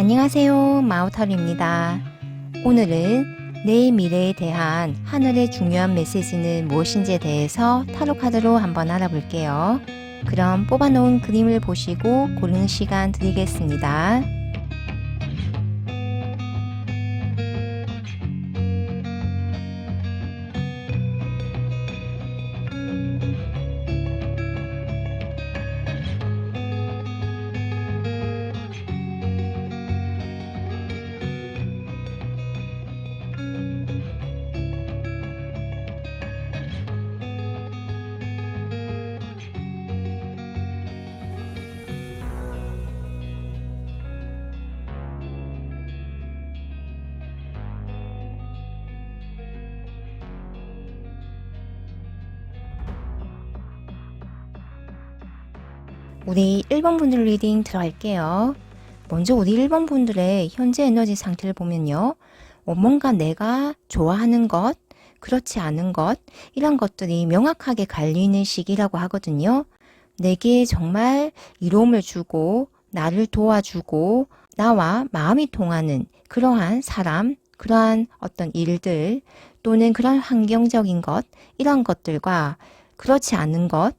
안녕하세요, 마우터리입니다. 오늘은 내 미래에 대한 하늘의 중요한 메시지는 무엇인지에 대해서 타로 카드로 한번 알아볼게요. 그럼 뽑아놓은 그림을 보시고 고르는 시간 드리겠습니다. 우리 1번 분들 리딩 들어갈게요. 먼저 우리 1번 분들의 현재 에너지 상태를 보면요. 뭔가 내가 좋아하는 것, 그렇지 않은 것, 이런 것들이 명확하게 갈리는 시기라고 하거든요. 내게 정말 이로움을 주고 나를 도와주고 나와 마음이 통하는 그러한 사람, 그러한 어떤 일들 또는 그런 환경적인 것, 이런 것들과 그렇지 않은 것,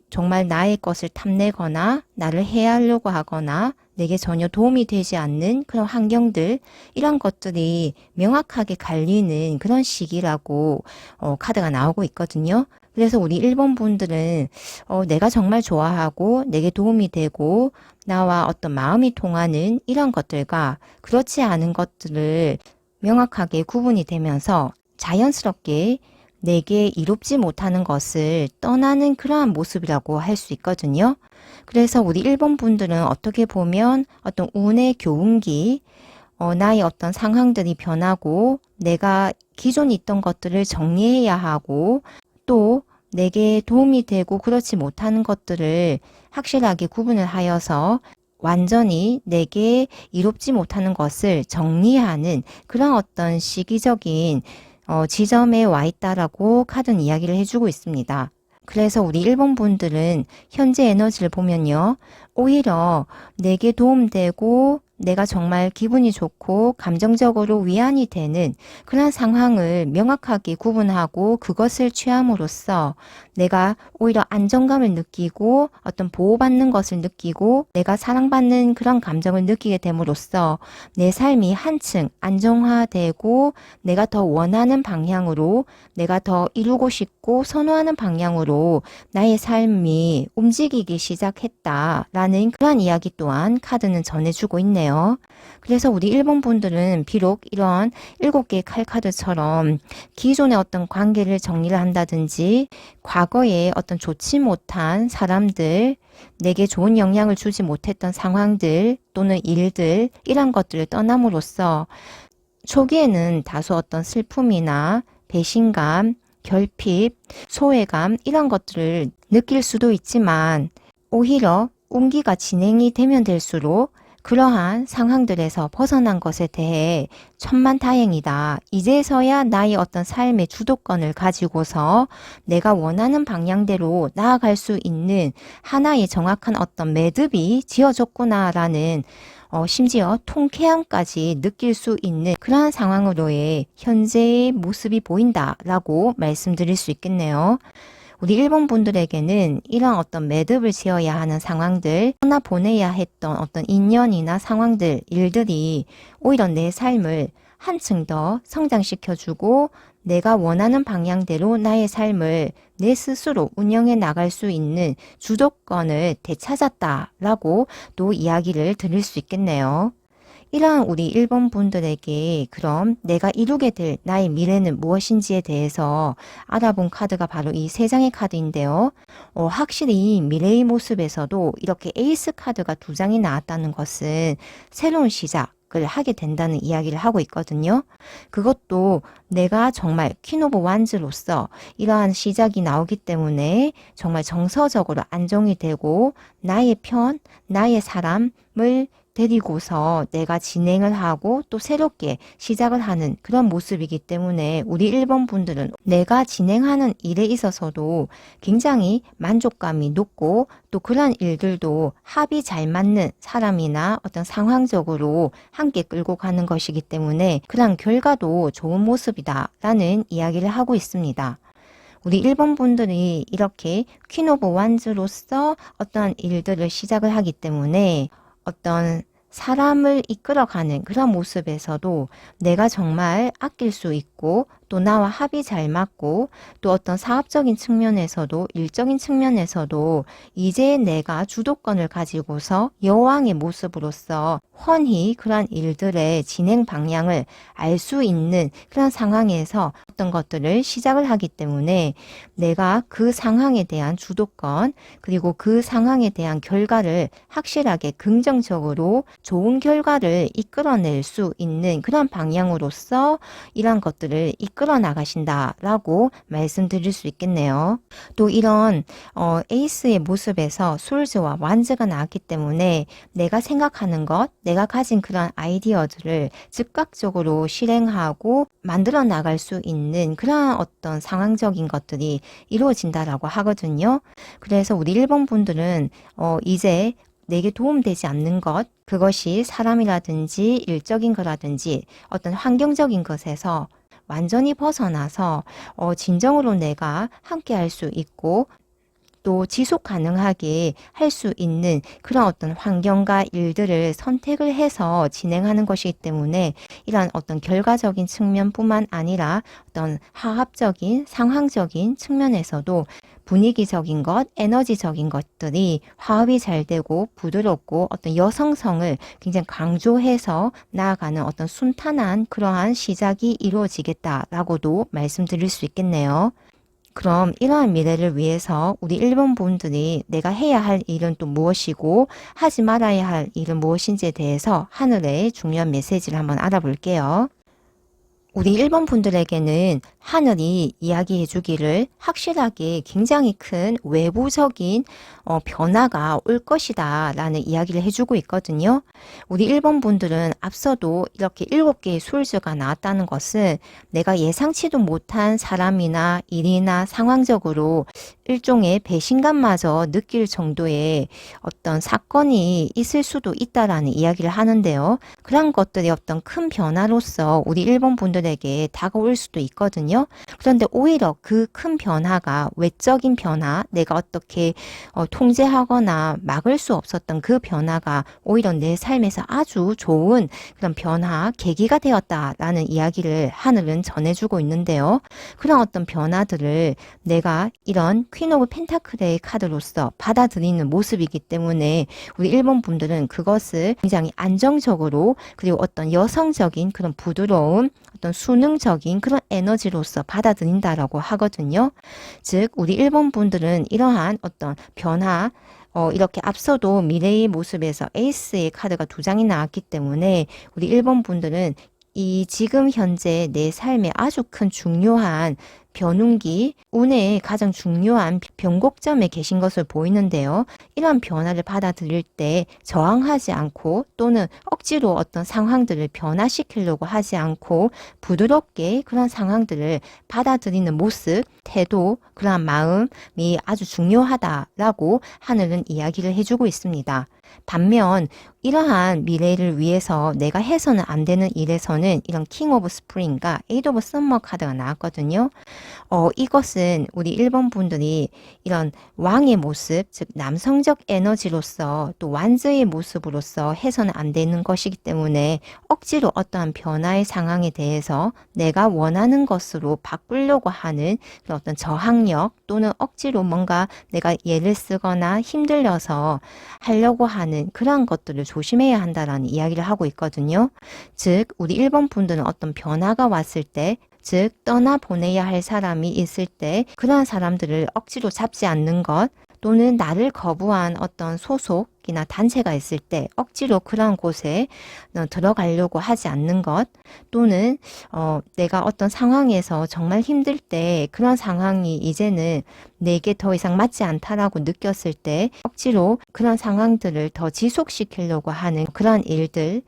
정말 나의 것을 탐내거나 나를 해하려고 하거나 내게 전혀 도움이 되지 않는 그런 환경들, 이런 것들이 명확하게 갈리는 그런 시기라고 카드가 나오고 있거든요. 그래서 우리 1번 분들은 내가 정말 좋아하고 내게 도움이 되고 나와 어떤 마음이 통하는 이런 것들과 그렇지 않은 것들을 명확하게 구분이 되면서 자연스럽게 내게 이롭지 못하는 것을 떠나는 그러한 모습이라고 할 수 있거든요. 그래서 우리 1번 분들은 어떻게 보면 어떤 운의 교훈기, 나의 어떤 상황들이 변하고 내가 기존에 있던 것들을 정리해야 하고 또 내게 도움이 되고 그렇지 못하는 것들을 확실하게 구분을 하여서 완전히 내게 이롭지 못하는 것을 정리하는 그런 어떤 시기적인 지점에 와 있다라고 카드는 이야기를 해주고 있습니다. 그래서 우리 1번 분들은 현재 에너지를 보면요. 오히려 내게 도움되고 내가 정말 기분이 좋고 감정적으로 위안이 되는 그런 상황을 명확하게 구분하고 그것을 취함으로써 내가 오히려 안정감을 느끼고 어떤 보호받는 것을 느끼고 내가 사랑받는 그런 감정을 느끼게 됨으로써 내 삶이 한층 안정화되고 내가 더 원하는 방향으로 내가 더 이루고 싶고 선호하는 방향으로 나의 삶이 움직이기 시작했다라는 그런 이야기 또한 카드는 전해주고 있네요. 그래서 우리 1번 분들은 비록 이런 7개의 칼카드처럼 기존의 어떤 관계를 정리를 한다든지 과거에 어떤 좋지 못한 사람들, 내게 좋은 영향을 주지 못했던 상황들 또는 일들 이런 것들을 떠남으로써 초기에는 다소 어떤 슬픔이나 배신감, 결핍, 소외감 이런 것들을 느낄 수도 있지만 오히려 운기가 진행이 되면 될수록 그러한 상황들에서 벗어난 것에 대해 천만다행이다. 이제서야 나의 어떤 삶의 주도권을 가지고서 내가 원하는 방향대로 나아갈 수 있는 하나의 정확한 어떤 매듭이 지어졌구나라는 심지어 통쾌함까지 느낄 수 있는 그러한 상황으로의 현재의 모습이 보인다라고 말씀드릴 수 있겠네요. 우리 1번 분들에게는 이런 어떤 매듭을 지어야 하는 상황들, 떠나보내야 했던 어떤 인연이나 상황들, 일들이 오히려 내 삶을 한층 더 성장시켜주고 내가 원하는 방향대로 나의 삶을 내 스스로 운영해 나갈 수 있는 주도권을 되찾았다라고 또 이야기를 드릴 수 있겠네요. 이러한 우리 1번 분들에게 그럼 내가 이루게 될 나의 미래는 무엇인지에 대해서 알아본 카드가 바로 이 3장의 카드인데요. 확실히 미래의 모습에서도 이렇게 에이스 카드가 2장이 나왔다는 것은 새로운 시작을 하게 된다는 이야기를 하고 있거든요. 그것도 내가 정말 퀸 오브 완즈로서 이러한 시작이 나오기 때문에 정말 정서적으로 안정이 되고 나의 편, 나의 사람을 데리고서 내가 진행을 하고 또 새롭게 시작을 하는 그런 모습이기 때문에 우리 1번 분들은 내가 진행하는 일에 있어서도 굉장히 만족감이 높고 또 그런 일들도 합이 잘 맞는 사람이나 어떤 상황적으로 함께 끌고 가는 것이기 때문에 그런 결과도 좋은 모습이다 라는 이야기를 하고 있습니다. 우리 1번 분들이 이렇게 퀸 오브 완즈로서 어떤 일들을 시작을 하기 때문에 어떤 사람을 이끌어가는 그런 모습에서도 내가 정말 아낄 수 있고 또 나와 합이 잘 맞고 또 어떤 사업적인 측면에서도 일적인 측면에서도 이제 내가 주도권을 가지고서 여왕의 모습으로서 훤히 그런 일들의 진행 방향을 알 수 있는 그런 상황에서 어떤 것들을 시작을 하기 때문에 내가 그 상황에 대한 주도권 그리고 그 상황에 대한 결과를 확실하게 긍정적으로 좋은 결과를 이끌어낼 수 있는 그런 방향으로서 이러한 것들을 이끌어 나가신다라고 말씀드릴 수 있겠네요. 또 이런 에이스의 모습에서 솔즈와 완즈가 나왔기 때문에 내가 생각하는 것, 내가 가진 그런 아이디어들을 즉각적으로 실행하고 만들어 나갈 수 있는 그런 어떤 상황적인 것들이 이루어진다라고 하거든요. 그래서 우리 1번 분들은 이제 내게 도움되지 않는 것, 그것이 사람이라든지 일적인 거라든지 어떤 환경적인 것에서 완전히 벗어나서 진정으로 내가 함께 할 수 있고 또 지속 가능하게 할 수 있는 그런 어떤 환경과 일들을 선택을 해서 진행하는 것이기 때문에 이런 어떤 결과적인 측면뿐만 아니라 어떤 화합적인 상황적인 측면에서도 분위기적인 것, 에너지적인 것들이 화합이 잘 되고 부드럽고 어떤 여성성을 굉장히 강조해서 나아가는 어떤 순탄한 그러한 시작이 이루어지겠다라고도 말씀드릴 수 있겠네요. 그럼 이러한 미래를 위해서 우리 1번 분들이 내가 해야 할 일은 또 무엇이고 하지 말아야 할 일은 무엇인지에 대해서 하늘의 중요한 메시지를 한번 알아볼게요. 우리 1번 분들에게는 하늘이 이야기해 주기를 확실하게 굉장히 큰 외부적인 변화가 올 것이다 라는 이야기를 해주고 있거든요. 우리 1번 분들은 앞서도 이렇게 7개의 솔즈가 나왔다는 것은 내가 예상치도 못한 사람이나 일이나 상황적으로 일종의 배신감마저 느낄 정도의 어떤 사건이 있을 수도 있다라는 이야기를 하는데요. 그런 것들이 어떤 큰 변화로서 우리 1번 분들에게 다가올 수도 있거든요. 그런데 오히려 그 큰 변화가 외적인 변화, 내가 어떻게 통제하거나 막을 수 없었던 그 변화가 오히려 내 삶에서 아주 좋은 그런 변화, 계기가 되었다라는 이야기를 하늘은 전해주고 있는데요. 그런 어떤 변화들을 내가 이런 퀸 오브 펜타클의 카드로서 받아들이는 모습이기 때문에 우리 1번 분들은 그것을 굉장히 안정적으로 그리고 어떤 여성적인 그런 부드러움, 어떤 수능적인 그런 에너지로서 받아들인다라고 하거든요. 즉 우리 1번 분들은 이러한 어떤 변화 이렇게 앞서도 미래의 모습에서 에이스의 카드가 2장이 나왔기 때문에 우리 1번 분들은 이 지금 현재 내 삶에 아주 큰 중요한 변운기, 운의 가장 중요한 변곡점에 계신 것을 보이는데요. 이러한 변화를 받아들일 때 저항하지 않고 또는 억지로 어떤 상황들을 변화시키려고 하지 않고 부드럽게 그런 상황들을 받아들이는 모습, 태도, 그러한 마음이 아주 중요하다라고 하늘은 이야기를 해주고 있습니다. 반면 이러한 미래를 위해서 내가 해서는 안 되는 일에서는 이런 킹 오브 스프링과 에이드 오브 썸머 카드가 나왔거든요. 이것은 우리 1번 분들이 이런 왕의 모습, 즉 남성적 에너지로서 또 완즈의 모습으로서 해서는 안 되는 것이기 때문에 억지로 어떠한 변화의 상황에 대해서 내가 원하는 것으로 바꾸려고 하는 그런 어떤 저항력 또는 억지로 뭔가 내가 예를 쓰거나 힘들려서 하려고 하는 그러한 것들을 조심해야 한다라는 이야기를 하고 있거든요. 즉 우리 1번 분들은 어떤 변화가 왔을 때 즉 떠나보내야 할 사람이 있을 때 그러한 사람들을 억지로 잡지 않는 것 또는 나를 거부한 어떤 소속 가족이나 단체가 있을 때 억지로 그런 곳에 들어가려고 하지 않는 것, 또는 내가 어떤 상황에서 정말 힘들 때 그런 상황이 이제는 내게 더 이상 맞지 않다라고 느꼈을 때 억지로 그런 상황들을 더 지속시키려고 하는 그런 일들을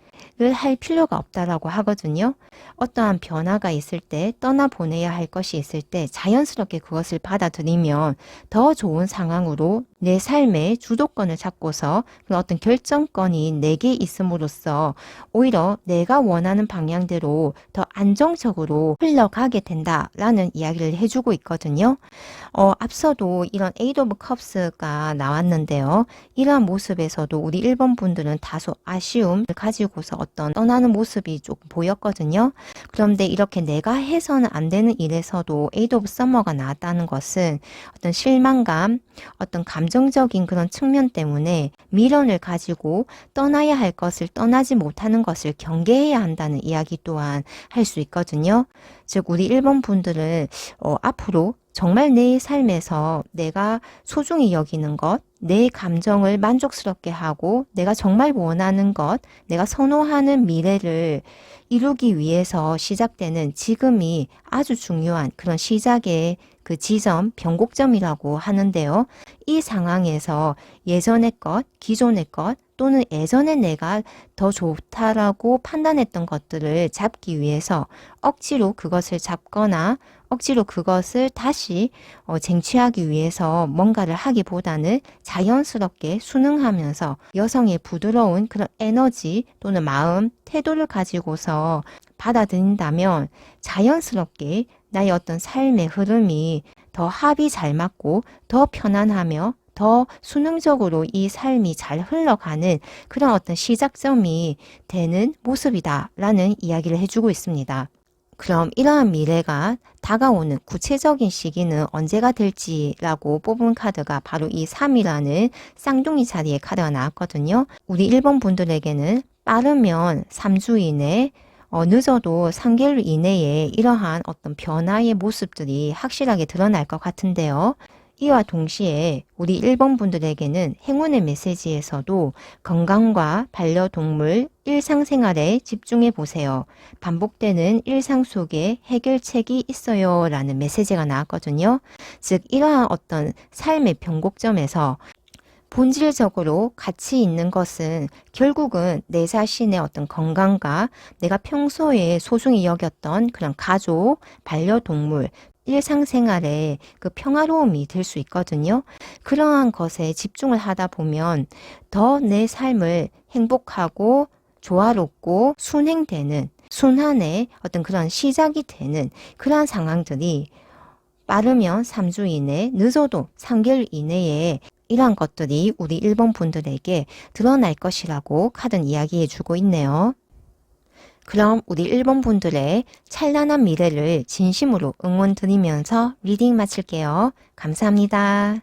할 필요가 없다라고 하거든요. 어떠한 변화가 있을 때, 떠나보내야 할 것이 있을 때 자연스럽게 그것을 받아들이면 더 좋은 상황으로 내 삶의 주도권을 잡고서 그런 어떤 결정권이 내게 있음으로써 오히려 내가 원하는 방향대로 더 안정적으로 흘러가게 된다라는 이야기를 해주고 있거든요. 앞서도 이런 에이드 오브 컵스가 나왔는데요. 이러한 모습에서도 우리 1번 분들은 다소 아쉬움을 가지고서 어떤 떠나는 모습이 조금 보였거든요. 그런데 이렇게 내가 해서는 안 되는 일에서도 에이드 오브 서머가 나왔다는 것은 어떤 실망감, 어떤 감정적인 그런 측면 때문에 미련을 가지고 떠나야 할 것을 떠나지 못하는 것을 경계해야 한다는 이야기 또한 할 수 있거든요. 즉 우리 1번 분들은 앞으로 정말 내 삶에서 내가 소중히 여기는 것, 내 감정을 만족스럽게 하고 내가 정말 원하는 것, 내가 선호하는 미래를 이루기 위해서 시작되는 지금이 아주 중요한 그런 시작의 그 지점, 변곡점이라고 하는데요. 이 상황에서 예전의 것, 기존의 것, 또는 예전에 내가 더 좋다라고 판단했던 것들을 잡기 위해서 억지로 그것을 잡거나 억지로 그것을 다시 쟁취하기 위해서 뭔가를 하기보다는 자연스럽게 순응하면서 여성의 부드러운 그런 에너지 또는 마음, 태도를 가지고서 받아들인다면 자연스럽게 나의 어떤 삶의 흐름이 더 합이 잘 맞고 더 편안하며 더 수능적으로 이 삶이 잘 흘러가는 그런 어떤 시작점이 되는 모습이다라는 이야기를 해주고 있습니다. 그럼 이러한 미래가 다가오는 구체적인 시기는 언제가 될지라고 뽑은 카드가 바로 이 3이라는 쌍둥이 자리의 카드가 나왔거든요. 우리 1번 분들에게는 빠르면 3주 이내, 늦어도 3개월 이내에 이러한 어떤 변화의 모습들이 확실하게 드러날 것 같은데요. 이와 동시에 우리 1번 분들에게는 행운의 메시지에서도 건강과 반려동물, 일상생활에 집중해 보세요. 반복되는 일상 속에 해결책이 있어요 라는 메시지가 나왔거든요. 즉 이러한 어떤 삶의 변곡점에서 본질적으로 가치 있는 것은 결국은 내 자신의 어떤 건강과 내가 평소에 소중히 여겼던 그런 가족, 반려동물, 일상생활에 그 평화로움이 될 수 있거든요. 그러한 것에 집중을 하다 보면 더 내 삶을 행복하고 조화롭고 순행되는 순환의 어떤 그런 시작이 되는 그러한 상황들이 빠르면 3주 이내, 늦어도 3개월 이내에 이러한 것들이 우리 1번 분들에게 드러날 것이라고 카드는 이야기해 주고 있네요. 그럼 우리 1번 분들의 찬란한 미래를 진심으로 응원 드리면서 리딩 마칠게요. 감사합니다.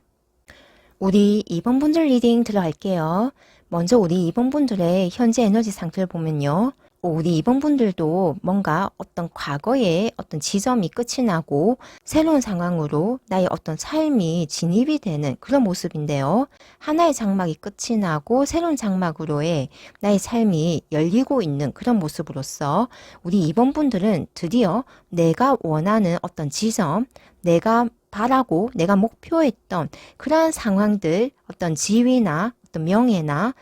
우리 2번 분들 리딩 들어갈게요. 먼저 우리 2번 분들의 현재 에너지 상태를 보면요. 우리 2번 분들도 뭔가 어떤 과거의 어떤 지점이 끝이 나고 새로운 상황으로 나의 어떤 삶이 진입이 되는 그런 모습인데요. 하나의 장막이 끝이 나고 새로운 장막으로의 나의 삶이 열리고 있는 그런 모습으로서 우리 2번 분들은 드디어 내가 원하는 어떤 지점, 내가 바라고 내가 목표했던 그러한 상황들, 어떤 지위나 어떤 명예나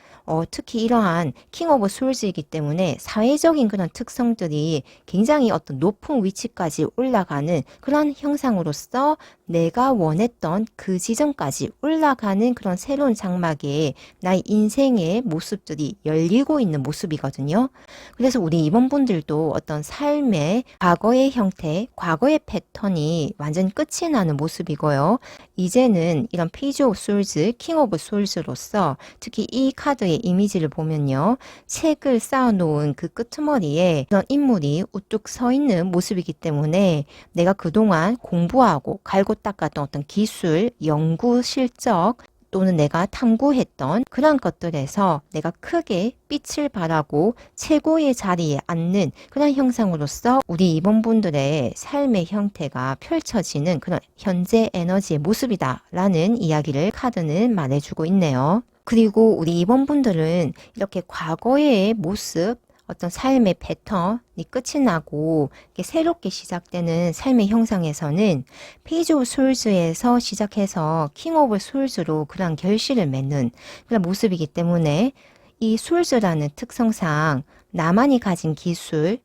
특히 이러한 킹 오브 솔즈이기 때문에 사회적인 그런 특성들이 굉장히 어떤 높은 위치까지 올라가는 그런 형상으로서 내가 원했던 그 지점까지 올라가는 그런 새로운 장막에 나의 인생의 모습들이 열리고 있는 모습이거든요. 그래서 우리 이번 분들도 어떤 삶의 과거의 형태, 과거의 패턴이 완전 끝이 나는 모습이고요. 이제는 이런 페이지 오브 솔즈, 킹 오브 솔즈로서 특히 이 카드의 이미지를 보면요. 책을 쌓아놓은 그 끄트머리에 그런 인물이 우뚝 서 있는 모습이기 때문에 내가 그동안 공부하고 갈고 닦았던 어떤 기술, 연구 실적 또는 내가 탐구했던 그런 것들에서 내가 크게 빛을 발하고 최고의 자리에 앉는 그런 형상으로서 우리 이번 분들의 삶의 형태가 펼쳐지는 그런 현재 에너지의 모습이다 라는 이야기를 카드는 말해주고 있네요. 그리고 우리 2번 분들은 이렇게 과거의 모습, 어떤 삶의 패턴이 끝이 나고 이렇게 새롭게 시작되는 삶의 형상에서는 페이지 오브 솔즈에서 시작해서 킹 오브 솔즈로 그런 결실을 맺는 그런 모습이기 때문에 이 솔즈라는 특성상 나만이 가진 기술,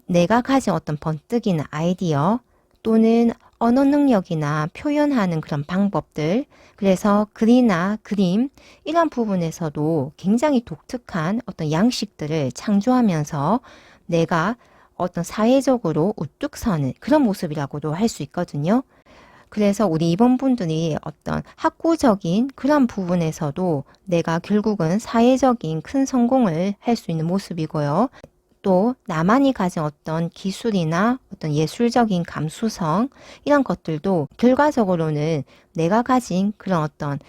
내가 가진 어떤 번뜩이나 아이디어 또는 언어 능력이나 표현하는 그런 방법들, 그래서 글이나 그림 이런 부분에서도 굉장히 독특한 어떤 양식들을 창조하면서 내가 어떤 사회적으로 우뚝 서는 그런 모습이라고도 할 수 있거든요. 그래서 우리 2번 분들이 어떤 학구적인 그런 부분에서도 내가 결국은 사회적인 큰 성공을 할 수 있는 모습이고요. 또 나만이 가진 어떤 기술이나 어떤 예술적인 감수성 이런 것들도 결과적으로는 내가 가진 그런 어떤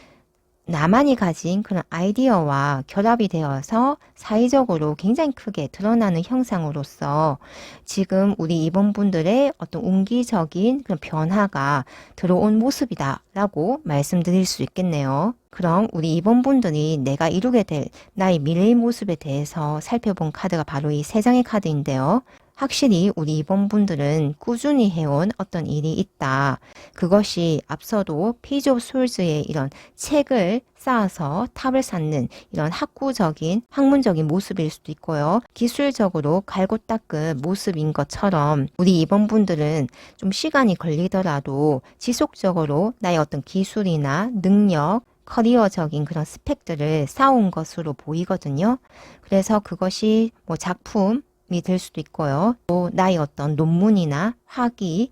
나만이 가진 그런 아이디어와 결합이 되어서 사회적으로 굉장히 크게 드러나는 형상으로서 지금 우리 2번 분들의 어떤 운기적인 그런 변화가 들어온 모습이다 라고 말씀드릴 수 있겠네요. 그럼 우리 2번 분들이 내가 이루게 될 나의 미래의 모습에 대해서 살펴본 카드가 바로 이 3장의 카드인데요. 확실히 우리 2번 분들은 꾸준히 해온 어떤 일이 있다. 그것이 앞서도 페이지 오브 솔즈의 이런 책을 쌓아서 탑을 쌓는 이런 학구적인 학문적인 모습일 수도 있고요. 기술적으로 갈고 닦은 모습인 것처럼 우리 2번 분들은 좀 시간이 걸리더라도 지속적으로 나의 어떤 기술이나 능력 커리어적인 그런 스펙들을 쌓아온 것으로 보이거든요. 그래서 그것이 뭐 작품 이 될 수도 있고요. 또 나의 어떤 논문이나 학위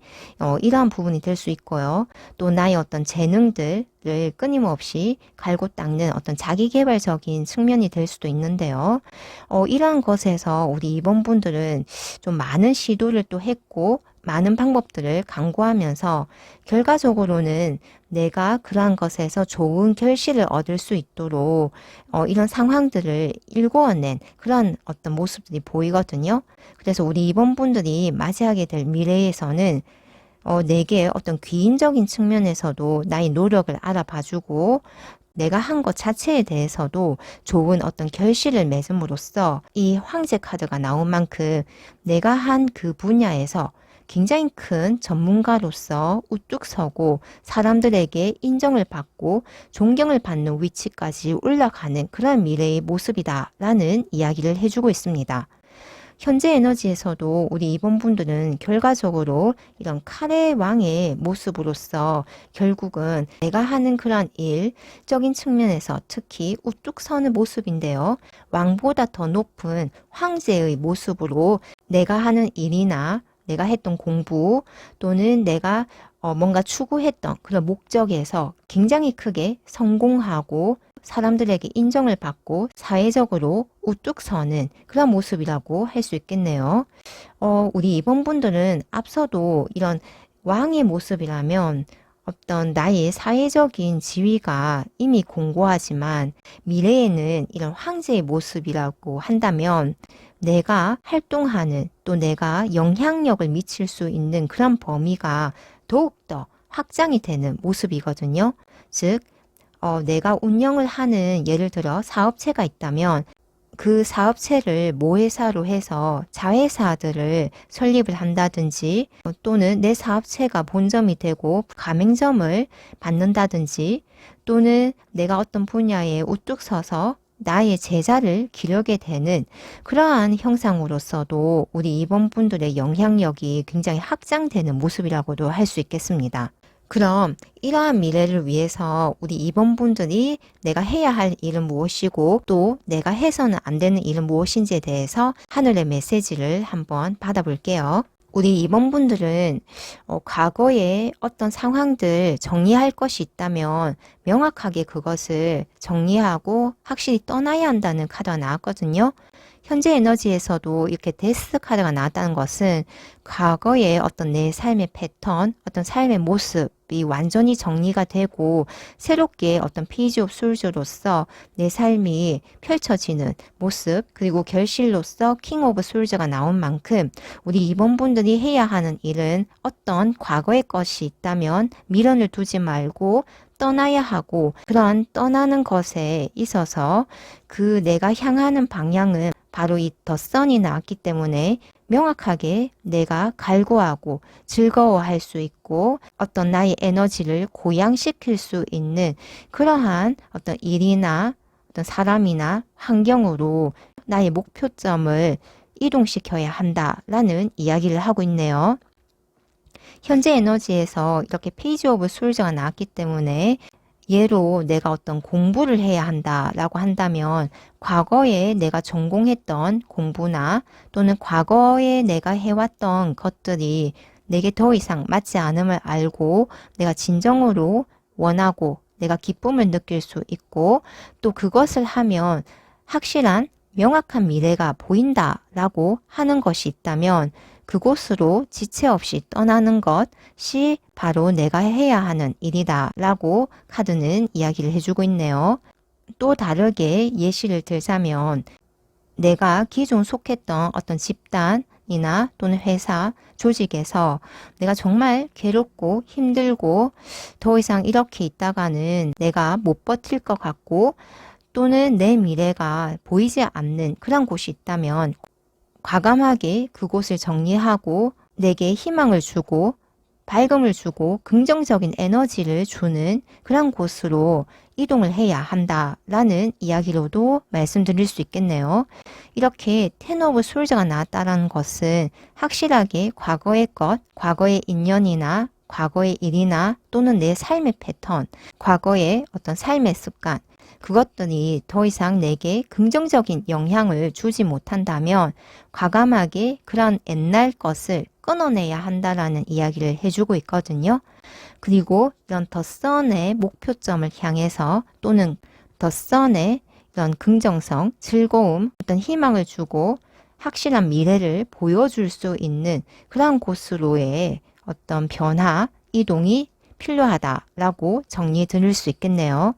이러한 부분이 될 수 있고요. 또 나의 어떤 재능들을 끊임없이 갈고 닦는 어떤 자기개발적인 측면이 될 수도 있는데요. 이러한 것에서 우리 2번 분들은 좀 많은 시도를 또 했고 많은 방법들을 강구하면서 결과적으로는 내가 그러한 것에서 좋은 결실을 얻을 수 있도록 이런 상황들을 일궈낸 그런 어떤 모습들이 보이거든요. 그래서 우리 2번 분들이 맞이하게 될 미래에서는 내게 어떤 귀인적인 측면에서도 나의 노력을 알아봐주고 내가 한 것 자체에 대해서도 좋은 어떤 결실을 맺음으로써 이 황제 카드가 나온 만큼 내가 한 그 분야에서 굉장히 큰 전문가로서 우뚝 서고 사람들에게 인정을 받고 존경을 받는 위치까지 올라가는 그런 미래의 모습이다라는 이야기를 해주고 있습니다. 현재 에너지에서도 우리 2번 분들은 결과적으로 이런 칼의 왕의 모습으로서 결국은 내가 하는 그런 일적인 측면에서 특히 우뚝 서는 모습인데요. 왕보다 더 높은 황제의 모습으로 내가 하는 일이나 내가 했던 공부 또는 내가 뭔가 추구했던 그런 목적에서 굉장히 크게 성공하고 사람들에게 인정을 받고 사회적으로 우뚝 서는 그런 모습이라고 할 수 있겠네요. 우리 2번 분들은 앞서도 이런 왕의 모습이라면 어떤 나의 사회적인 지위가 이미 공고하지만 미래에는 이런 황제의 모습이라고 한다면 내가 활동하는 또 내가 영향력을 미칠 수 있는 그런 범위가 더욱더 확장이 되는 모습이거든요. 즉, 내가 운영을 하는 예를 들어 사업체가 있다면 그 사업체를 모회사로 해서 자회사들을 설립을 한다든지 또는 내 사업체가 본점이 되고 가맹점을 받는다든지 또는 내가 어떤 분야에 우뚝 서서 나의 제자를 기르게 되는 그러한 형상으로서도 우리 2번 분들의 영향력이 굉장히 확장되는 모습이라고도 할 수 있겠습니다. 그럼 이러한 미래를 위해서 우리 2번 분들이 내가 해야 할 일은 무엇이고 또 내가 해서는 안 되는 일은 무엇인지에 대해서 하늘의 메시지를 한번 받아볼게요. 우리 2번 분들은 과거에 어떤 상황들 정리할 것이 있다면 명확하게 그것을 정리하고 확실히 떠나야 한다는 카드가 나왔거든요. 현재 에너지에서도 이렇게 데스 카드가 나왔다는 것은 과거의 어떤 내 삶의 패턴, 어떤 삶의 모습이 완전히 정리가 되고 새롭게 어떤 페이지 오브 솔저로서 내 삶이 펼쳐지는 모습 그리고 결실로서 킹 오브 솔저가 나온 만큼 우리 2번 분들이 해야 하는 일은 어떤 과거의 것이 있다면 미련을 두지 말고 떠나야 하고, 그런 떠나는 것에 있어서 그 내가 향하는 방향은 바로 이 덧선이 나왔기 때문에 명확하게 내가 갈구하고 즐거워할 수 있고 어떤 나의 에너지를 고양시킬 수 있는 그러한 어떤 일이나 어떤 사람이나 환경으로 나의 목표점을 이동시켜야 한다라는 이야기를 하고 있네요. 현재 에너지에서 이렇게 페이지 오브 솔저가 나왔기 때문에 예로 내가 어떤 공부를 해야 한다라고 한다면 과거에 내가 전공했던 공부나 또는 과거에 내가 해왔던 것들이 내게 더 이상 맞지 않음을 알고 내가 진정으로 원하고 내가 기쁨을 느낄 수 있고 또 그것을 하면 확실한 명확한 미래가 보인다라고 하는 것이 있다면 그곳으로 지체 없이 떠나는 것이 바로 내가 해야 하는 일이다 라고 카드는 이야기를 해주고 있네요. 또 다르게 예시를 들자면 내가 기존 속했던 어떤 집단이나 또는 회사, 조직에서 내가 정말 괴롭고 힘들고 더 이상 이렇게 있다가는 내가 못 버틸 것 같고 또는 내 미래가 보이지 않는 그런 곳이 있다면 과감하게 그곳을 정리하고 내게 희망을 주고 밝음을 주고 긍정적인 에너지를 주는 그런 곳으로 이동을 해야 한다라는 이야기로도 말씀드릴 수 있겠네요. 이렇게 텐 오브 솔저가 나왔다는 것은 확실하게 과거의 것, 과거의 인연이나 과거의 일이나 또는 내 삶의 패턴, 과거의 어떤 삶의 습관, 그것들이 더 이상 내게 긍정적인 영향을 주지 못한다면 과감하게 그런 옛날 것을 끊어내야 한다라는 이야기를 해주고 있거든요. 그리고 이런 덧선의 목표점을 향해서 또는 덧선의 이런 긍정성, 즐거움, 어떤 희망을 주고 확실한 미래를 보여줄 수 있는 그런 곳으로의 어떤 변화, 이동이 필요하다라고 정리해 드릴 수 있겠네요.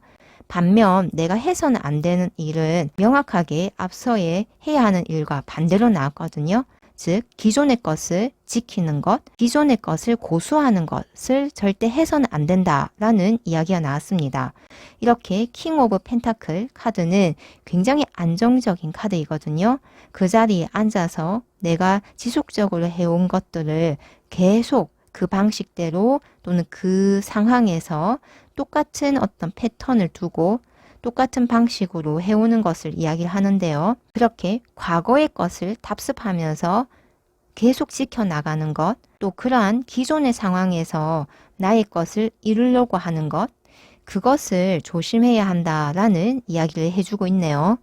반면 내가 해서는 안 되는 일은 명확하게 앞서에 해야 하는 일과 반대로 나왔거든요. 즉 기존의 것을 지키는 것, 기존의 것을 고수하는 것을 절대 해서는 안 된다라는 이야기가 나왔습니다. 이렇게 킹 오브 펜타클 카드는 굉장히 안정적인 카드이거든요. 그 자리에 앉아서 내가 지속적으로 해온 것들을 계속 그 방식대로 또는 그 상황에서 똑같은 어떤 패턴을 두고 똑같은 방식으로 해오는 것을 이야기를 하는데요. 그렇게 과거의 것을 답습하면서 계속 지켜나가는 것, 또 그러한 기존의 상황에서 나의 것을 이루려고 하는 것, 그것을 조심해야 한다라는 이야기를 해주고 있네요.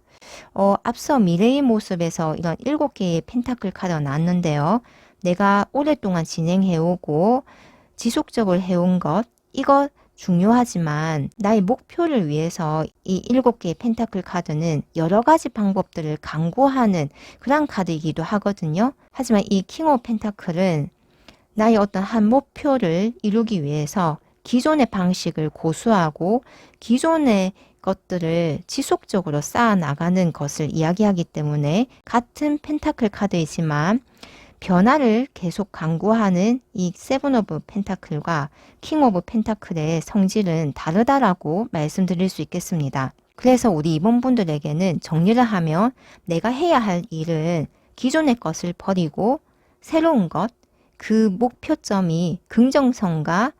앞서 미래의 모습에서 이런 7개의 펜타클 카드가 나왔는데요. 내가 오랫동안 진행해오고 지속적으로 해온 것, 이것 중요하지만 나의 목표를 위해서 이 7개의 펜타클 카드는 여러 가지 방법들을 강구하는 그런 카드이기도 하거든요. 하지만 이 킹 오브 펜타클은 나의 어떤 한 목표를 이루기 위해서 기존의 방식을 고수하고 기존의 것들을 지속적으로 쌓아 나가는 것을 이야기하기 때문에 같은 펜타클 카드이지만 변화를 계속 강구하는 이 세븐 오브 펜타클과 킹 오브 펜타클의 성질은 다르다라고 말씀드릴 수 있겠습니다. 그래서 우리 이번 분들에게는 정리를 하면 내가 해야 할 일은 기존의 것을 버리고 새로운 것, 그 목표점이 긍정성과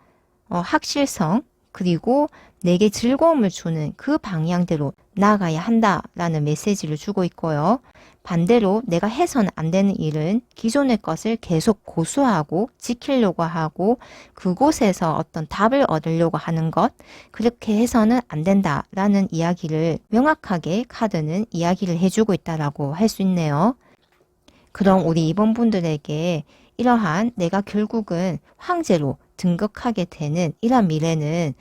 확실성 그리고 내게 즐거움을 주는 그 방향대로 나아가야 한다라는 메시지를 주고 있고요. 반대로 내가 해서는 안 되는 일은 기존의 것을 계속 고수하고 지키려고 하고 그곳에서 어떤 답을 얻으려고 하는 것, 그렇게 해서는 안 된다라는 이야기를 명확하게 카드는 이야기를 해주고 있다라고 할 수 있네요. 그럼 우리 이번 분들에게 이러한 내가 결국은 황제로 등극하게 되는 이러한 미래는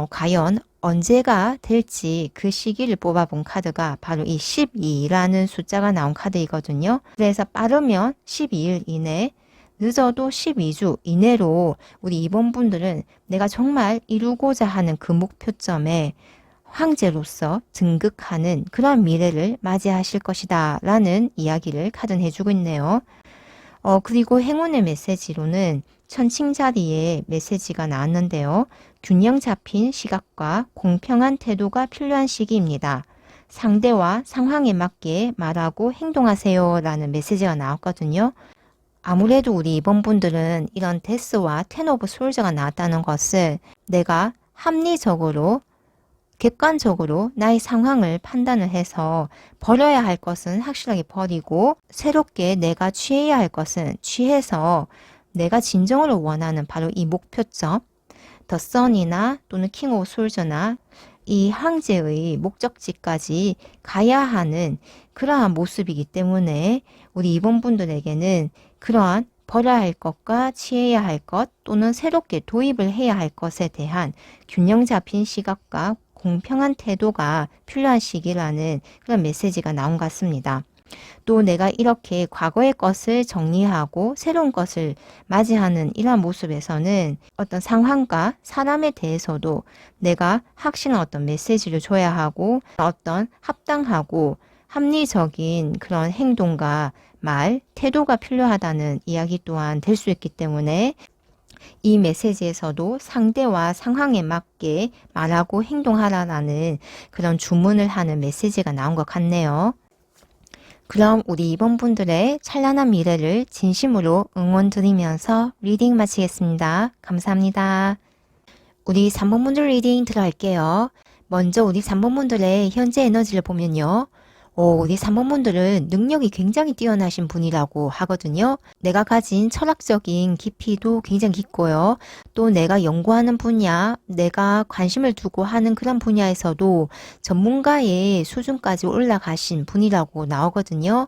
과연 언제가 될지 그 시기를 뽑아본 카드가 바로 이 12라는 숫자가 나온 카드이거든요. 그래서 빠르면 12일 이내, 늦어도 12주 이내로 우리 이번 분들은 내가 정말 이루고자 하는 그 목표점에 황제로서 등극하는 그런 미래를 맞이하실 것이다 라는 이야기를 카드는 해주고 있네요. 그리고 행운의 메시지로는 천칭 자리에 메시지가 나왔는데요. 균형 잡힌 시각과 공평한 태도가 필요한 시기입니다. 상대와 상황에 맞게 말하고 행동하세요 라는 메시지가 나왔거든요. 아무래도 우리 이번 분들은 이런 데스와 텐 오브 솔저가 나왔다는 것을 내가 합리적으로 객관적으로 나의 상황을 판단을 해서 버려야 할 것은 확실하게 버리고 새롭게 내가 취해야 할 것은 취해서 내가 진정으로 원하는 바로 이 목표점, 더 선이나 또는 킹 오브 솔저나 이 황제의 목적지까지 가야 하는 그러한 모습이기 때문에 우리 이번 분들에게는 그러한 버려야 할 것과 취해야 할 것 또는 새롭게 도입을 해야 할 것에 대한 균형 잡힌 시각과 공평한 태도가 필요한 시기라는 그런 메시지가 나온 것 같습니다. 또 내가 이렇게 과거의 것을 정리하고 새로운 것을 맞이하는 이러한 모습에서는 어떤 상황과 사람에 대해서도 내가 확실한 어떤 메시지를 줘야 하고 어떤 합당하고 합리적인 그런 행동과 말, 태도가 필요하다는 이야기 또한 될 수 있기 때문에 이 메시지에서도 상대와 상황에 맞게 말하고 행동하라는 그런 주문을 하는 메시지가 나온 것 같네요. 그럼 우리 이번 분들의 찬란한 미래를 진심으로 응원드리면서 리딩 마치겠습니다. 감사합니다. 우리 3번 분들 리딩 들어갈게요. 먼저 우리 3번 분들의 현재 에너지를 보면요. 우리 3번 분들은 능력이 굉장히 뛰어나신 분이라고 하거든요. 내가 가진 철학적인 깊이도 굉장히 깊고요. 또 내가 연구하는 분야, 내가 관심을 두고 하는 그런 분야에서도 전문가의 수준까지 올라가신 분이라고 나오거든요.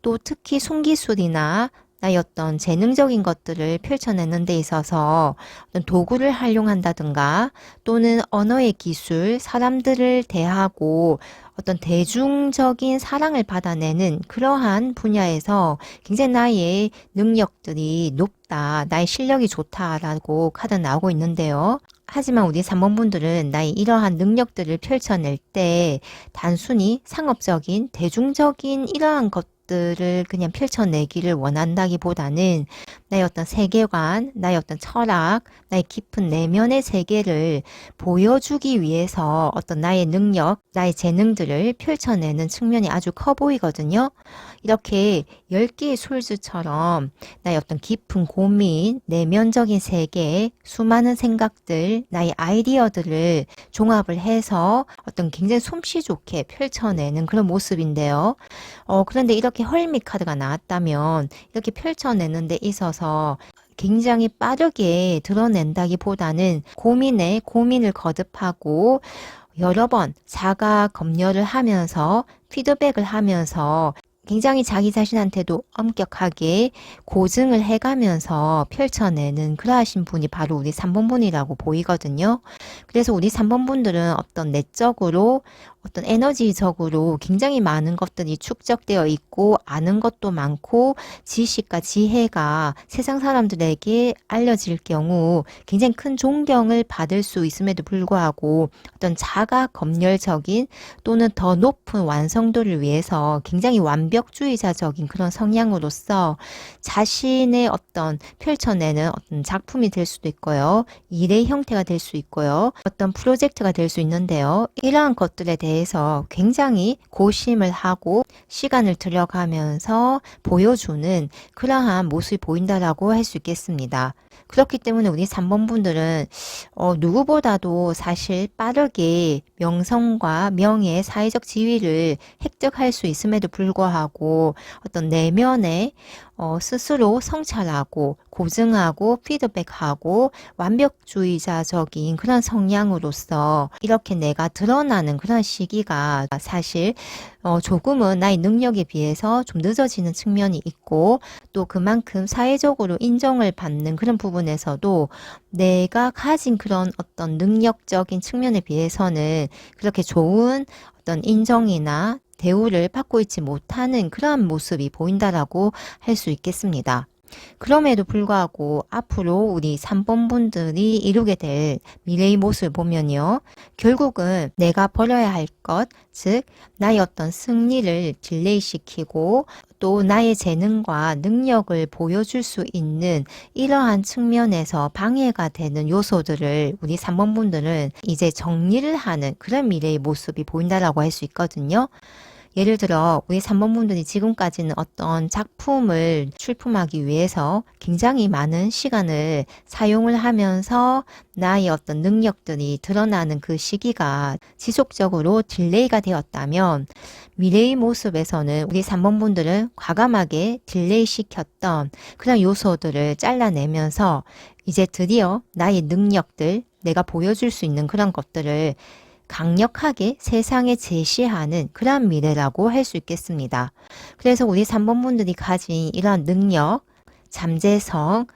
또 특히 손기술이나 나의 어떤 재능적인 것들을 펼쳐내는 데 있어서 어떤 도구를 활용한다든가 또는 언어의 기술, 사람들을 대하고 어떤 대중적인 사랑을 받아내는 그러한 분야에서 굉장히 나의 능력들이 높다, 나의 실력이 좋다라고 카드 나오고 있는데요. 하지만 우리 3번 분들은 나의 이러한 능력들을 펼쳐낼 때 단순히 상업적인, 대중적인 이러한 것들을 그냥 펼쳐내기를 원한다기보다는 나의 어떤 세계관, 나의 어떤 철학, 나의 깊은 내면의 세계를 보여주기 위해서 어떤 나의 능력, 나의 재능들을 펼쳐내는 측면이 아주 커 보이거든요. 이렇게 10개의 솔즈처럼 나의 어떤 깊은 고민, 내면적인 세계, 수많은 생각들, 나의 아이디어들을 종합을 해서 어떤 굉장히 솜씨 좋게 펼쳐내는 그런 모습인데요. 그런데 이렇게 헐밋 카드가 나왔다면 이렇게 펼쳐내는 데 있어서 굉장히 빠르게 드러낸다기보다는 고민에 고민을 거듭하고 여러 번 자가 검열을 하면서 피드백을 하면서 굉장히 자기 자신한테도 엄격하게 고증을 해가면서 펼쳐내는 그러하신 분이 바로 우리 3번 분이라고 보이거든요. 그래서 우리 3번 분들은 어떤 내적으로 어떤 에너지적으로 굉장히 많은 것들이 축적되어 있고 아는 것도 많고 지식과 지혜가 세상 사람들에게 알려질 경우 굉장히 큰 존경을 받을 수 있음에도 불구하고 어떤 자가 검열적인 또는 더 높은 완성도를 위해서 굉장히 완벽주의자적인 그런 성향으로서 자신의 어떤 펼쳐내는 어떤 작품이 될 수도 있고요. 일의 형태가 될 수 있고요. 어떤 프로젝트가 될 수 있는데요. 이러한 것들에 대해서 굉장히 고심을 하고 시간을 들여가면서 보여주는 그러한 모습이 보인다라고 할 수 있겠습니다. 그렇기 때문에 우리 3번 분들은 누구보다도 사실 빠르게 명성과 명예, 사회적 지위를 획득할 수 있음에도 불구하고 어떤 내면에 스스로 성찰하고 고증하고 피드백하고 완벽주의자적인 그런 성향으로서 이렇게 내가 드러나는 그런 시기가 사실 조금은 나의 능력에 비해서 좀 늦어지는 측면이 있고 또 그만큼 사회적으로 인정을 받는 그런 부분에서도 내가 가진 그런 어떤 능력적인 측면에 비해서는 그렇게 좋은 어떤 인정이나 대우를 받고 있지 못하는 그러한 모습이 보인다라고 할 수 있겠습니다. 그럼에도 불구하고 앞으로 우리 3번 분들이 이루게 될 미래의 모습을 보면요. 결국은 내가 버려야 할 것, 즉 나의 어떤 승리를 딜레이시키고 또 나의 재능과 능력을 보여줄 수 있는 이러한 측면에서 방해가 되는 요소들을 우리 3번 분들은 이제 정리를 하는 그런 미래의 모습이 보인다라고 할 수 있거든요. 예를 들어 우리 3번 분들이 지금까지는 어떤 작품을 출품하기 위해서 굉장히 많은 시간을 사용을 하면서 나의 어떤 능력들이 드러나는 그 시기가 지속적으로 딜레이가 되었다면 미래의 모습에서는 우리 3번 분들은 과감하게 딜레이 시켰던 그런 요소들을 잘라내면서 이제 드디어 나의 능력들, 내가 보여줄 수 있는 그런 것들을 강력하게 세상에 제시하는 그런 미래라고 할 수 있겠습니다. 그래서 우리 3번 분들이 가진 이러한 능력, 잠재성,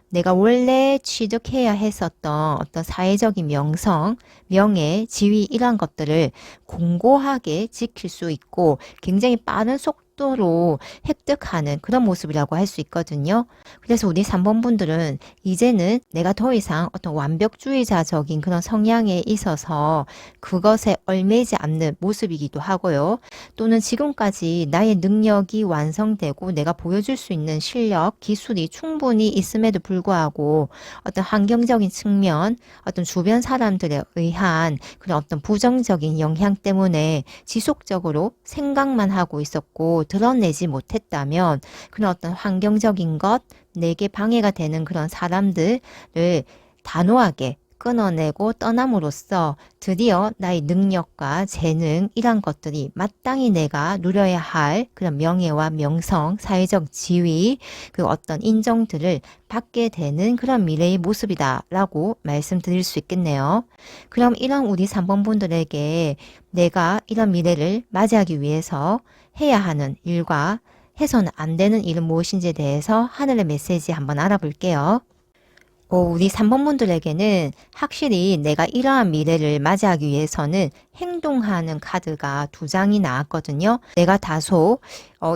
내가 원래 취득해야 했었던 어떤 사회적인 명성, 명예, 지위 이러한 것들을 공고하게 지킬 수 있고 굉장히 빠른 속도로 획득하는 그런 모습이라고 할 수 있거든요. 그래서 우리 3번 분들은 이제는 내가 더 이상 어떤 완벽주의자적인 그런 성향에 있어서 그것에 얽매이지 않는 모습이기도 하고요. 또는 지금까지 나의 능력이 완성되고 내가 보여줄 수 있는 실력, 기술이 충분히 있음에도 불구하고 어떤 환경적인 측면, 어떤 주변 사람들에 의한 그런 어떤 부정적인 영향 때문에 지속적으로 생각만 하고 있었고 드러내지 못했다면 그런 어떤 환경적인 것, 내게 방해가 되는 그런 사람들을 단호하게 끊어내고 떠남으로써 드디어 나의 능력과 재능 이란 것들이 마땅히 내가 누려야 할 그런 명예와 명성, 사회적 지위, 그 어떤 인정들을 받게 되는 그런 미래의 모습이다 라고 말씀드릴 수 있겠네요. 그럼 이런 우리 3번 분들에게 내가 이런 미래를 맞이하기 위해서 해야 하는 일과 해서는 안 되는 일은 무엇인지에 대해서 하늘의 메시지 한번 알아볼게요. 우리 3번 분들에게는 확실히 내가 이러한 미래를 맞이하기 위해서는 행동하는 카드가 2장이 나왔거든요. 내가 다소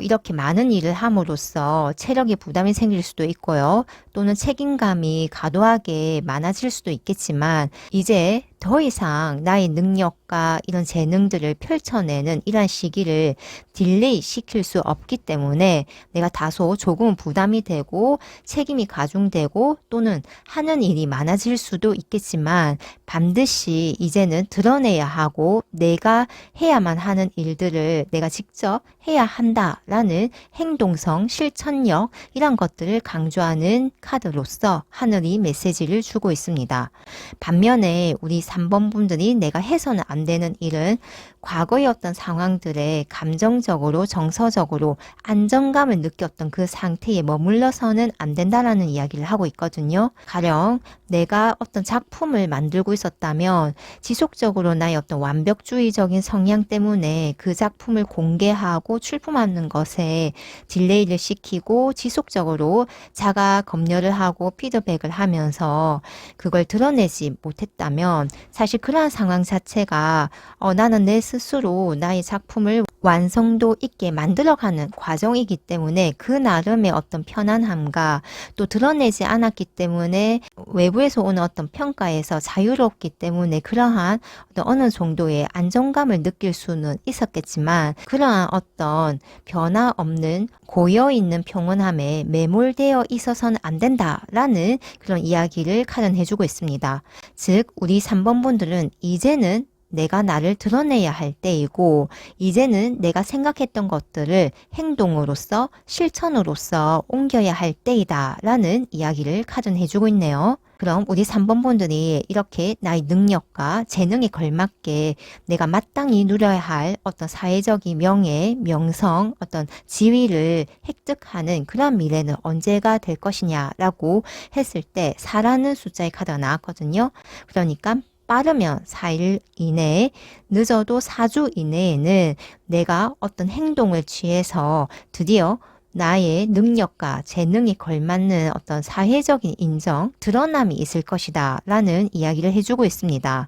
이렇게 많은 일을 함으로써 체력에 부담이 생길 수도 있고요. 또는 책임감이 과도하게 많아질 수도 있겠지만 이제 더 이상 나의 능력과 이런 재능들을 펼쳐내는 이러한 시기를 딜레이 시킬 수 없기 때문에 내가 다소 조금 부담이 되고 책임이 가중되고 또는 하는 일이 많아질 수도 있겠지만 반드시 이제는 드러내야 하고 내가 해야만 하는 일들을 내가 직접 해야 한다라는 행동성, 실천력 이런 것들을 강조하는 카드로서 하늘이 메시지를 주고 있습니다. 반면에 우리 3번 분들이 내가 해서는 안 되는 일은 과거의 어떤 상황들에 감정적으로 정서적으로 안정감을 느꼈던 그 상태에 머물러서는 안 된다라는 이야기를 하고 있거든요. 가령 내가 어떤 작품을 만들고 있었다면 지속적으로 나의 어떤 완벽주의적인 성향 때문에 그 작품을 공개하고 출품하는 것에 딜레이를 시키고 지속적으로 자가 검열을 하고 피드백을 하면서 그걸 드러내지 못했다면 사실 그러한 상황 자체가 나는 내 스스로 나의 작품을 완성도 있게 만들어가는 과정이기 때문에 그 나름의 어떤 편안함과 또 드러내지 않았기 때문에 외부에서 오는 어떤 평가에서 자유롭기 때문에 그러한 어느 정도의 안정감을 느낄 수는 있었겠지만 그러한 어떤 변화 없는 고여있는 평온함에 매몰되어 있어서는 안 된다라는 그런 이야기를 카드는 해주고 있습니다. 즉 우리 3번 분들은 이제는 내가 나를 드러내야 할 때이고 이제는 내가 생각했던 것들을 행동으로서 실천으로서 옮겨야 할 때이다 라는 이야기를 카드는 해주고 있네요. 그럼 우리 3번 분들이 이렇게 나의 능력과 재능에 걸맞게 내가 마땅히 누려야 할 어떤 사회적인 명예, 명성, 어떤 지위를 획득하는 그런 미래는 언제가 될 것이냐라고 했을 때 4라는 숫자의 카드가 나왔거든요. 그러니까 빠르면 4일 이내에, 늦어도 4주 이내에는 내가 어떤 행동을 취해서 드디어 나의 능력과 재능이 걸맞는 어떤 사회적인 인정, 드러남이 있을 것이다 라는 이야기를 해주고 있습니다.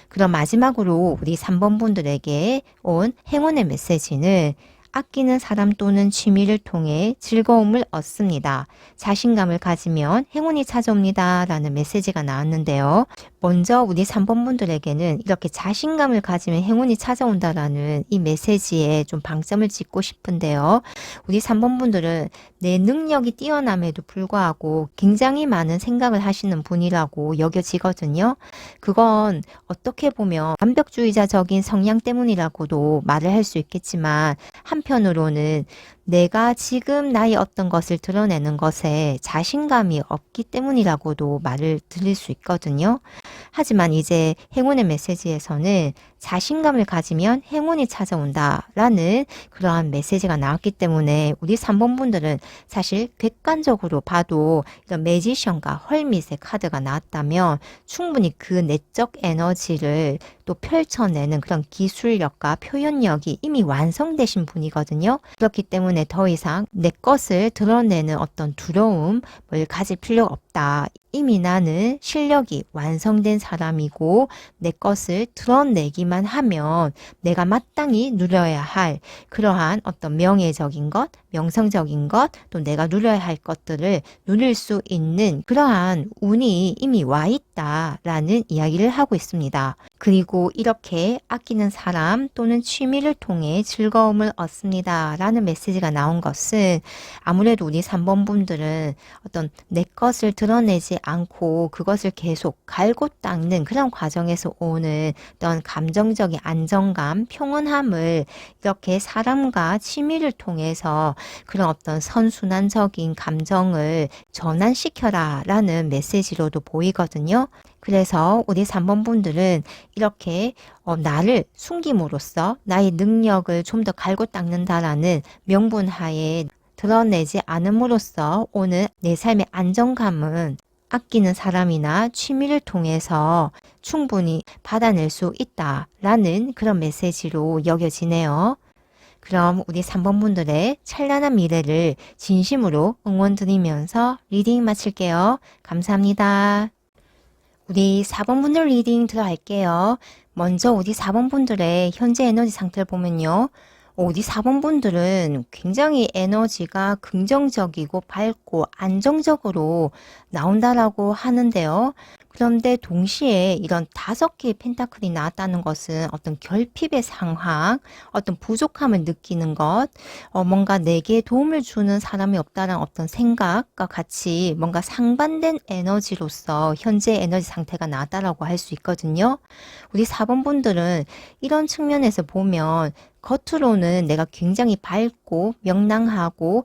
그럼 마지막으로 우리 3번 분들에게 온 행운의 메시지는 아끼는 사람 또는 취미를 통해 즐거움을 얻습니다. 자신감을 가지면 행운이 찾아옵니다. 라는 메시지가 나왔는데요. 먼저 우리 3번 분들에게는 이렇게 자신감을 가지면 행운이 찾아온다라는 이 메시지에 좀 방점을 찍고 싶은데요. 우리 3번 분들은 내 능력이 뛰어남에도 불구하고 굉장히 많은 생각을 하시는 분이라고 여겨지거든요. 그건 어떻게 보면 완벽주의자적인 성향 때문이라고도 말을 할 수 있겠지만, 한편으로는 내가 지금 나의 어떤 것을 드러내는 것에 자신감이 없기 때문이라고도 말을 드릴 수 있거든요. 하지만 이제 행운의 메시지에서는 자신감을 가지면 행운이 찾아온다 라는 그러한 메시지가 나왔기 때문에 우리 3번 분들은 사실 객관적으로 봐도 이런 매지션과 헐밋의 카드가 나왔다면 충분히 그 내적 에너지를 또 펼쳐내는 그런 기술력과 표현력이 이미 완성되신 분이거든요. 그렇기 때문에 더 이상 내 것을 드러내는 어떤 두려움을 가질 필요가 없다. 이미 나는 실력이 완성된 사람이고 내 것을 드러내기만 하면 내가 마땅히 누려야 할 그러한 어떤 명예적인 것, 명성적인 것, 또 내가 누려야 할 것들을 누릴 수 있는 그러한 운이 이미 와 있다라는 이야기를 하고 있습니다. 그리고 이렇게 아끼는 사람 또는 취미를 통해 즐거움을 얻습니다. 라는 메시지가 나온 것은 아무래도 우리 3번 분들은 어떤 내 것을 드러내지 않고 그것을 계속 갈고 닦는 그런 과정에서 오는 어떤 감정적인 안정감, 평온함을 이렇게 사람과 취미를 통해서 그런 어떤 선순환적인 감정을 전환시켜라 라는 메시지로도 보이거든요. 그래서 우리 3번 분들은 이렇게 나를 숨김으로써 나의 능력을 좀 더 갈고 닦는다라는 명분하에 드러내지 않음으로써 오는 내 삶의 안정감은 아끼는 사람이나 취미를 통해서 충분히 받아낼 수 있다라는 그런 메시지로 여겨지네요. 그럼 우리 3번 분들의 찬란한 미래를 진심으로 응원드리면서 리딩 마칠게요. 감사합니다. 우리 4번 분들 리딩 들어갈게요. 먼저 우리 4번 분들의 현재 에너지 상태를 보면요. 우리 4번 분들은 굉장히 에너지가 긍정적이고 밝고 안정적으로 나온다라고 하는데요. 그런데 동시에 이런 5개의 펜타클이 나왔다는 것은 어떤 결핍의 상황, 어떤 부족함을 느끼는 것, 뭔가 내게 도움을 주는 사람이 없다는 어떤 생각과 같이 뭔가 상반된 에너지로서 현재 에너지 상태가 나왔다라고 할 수 있거든요. 우리 4번 분들은 이런 측면에서 보면 겉으로는 내가 굉장히 밝고 명랑하고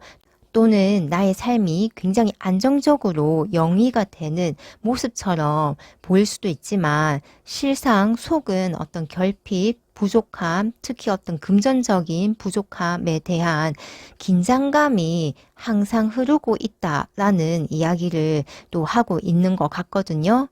또는 나의 삶이 굉장히 안정적으로 영위가 되는 모습처럼 보일 수도 있지만 실상 속은 어떤 결핍, 부족함, 특히 어떤 금전적인 부족함에 대한 긴장감이 항상 흐르고 있다라는 이야기를 또 하고 있는 것 같거든요.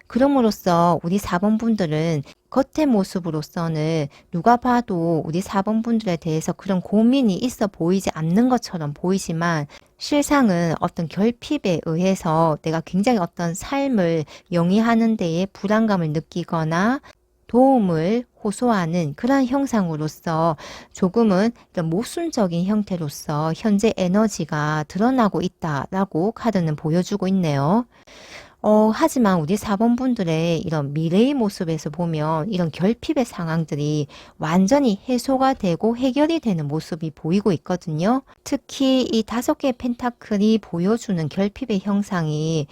그럼으로써 우리 4번 분들은 겉의 모습으로서는 누가 봐도 우리 4번 분들에 대해서 그런 고민이 있어 보이지 않는 것처럼 보이지만 실상은 어떤 결핍에 의해서 내가 굉장히 어떤 삶을 영위하는 데에 불안감을 느끼거나 도움을 호소하는 그런 형상으로서 조금은 모순적인 형태로서 현재 에너지가 드러나고 있다라고 카드는 보여주고 있네요. 하지만 우리 4번 분들의 이런 미래의 모습에서 보면 이런 결핍의 상황들이 완전히 해소가 되고 해결이 되는 모습이 보이고 있거든요. 특히 이 5개의 펜타클이 보여주는 결핍의 형상이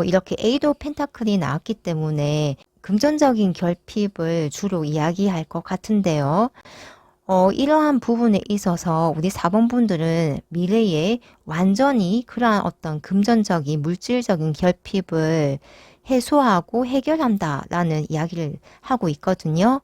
이렇게 에이드 오브 펜타클이 나왔기 때문에 금전적인 결핍을 주로 이야기할 것 같은데요. 이러한 부분에 있어서 우리 4번 분들은 미래에 완전히 그러한 어떤 금전적인 물질적인 결핍을 해소하고 해결한다라는 이야기를 하고 있거든요.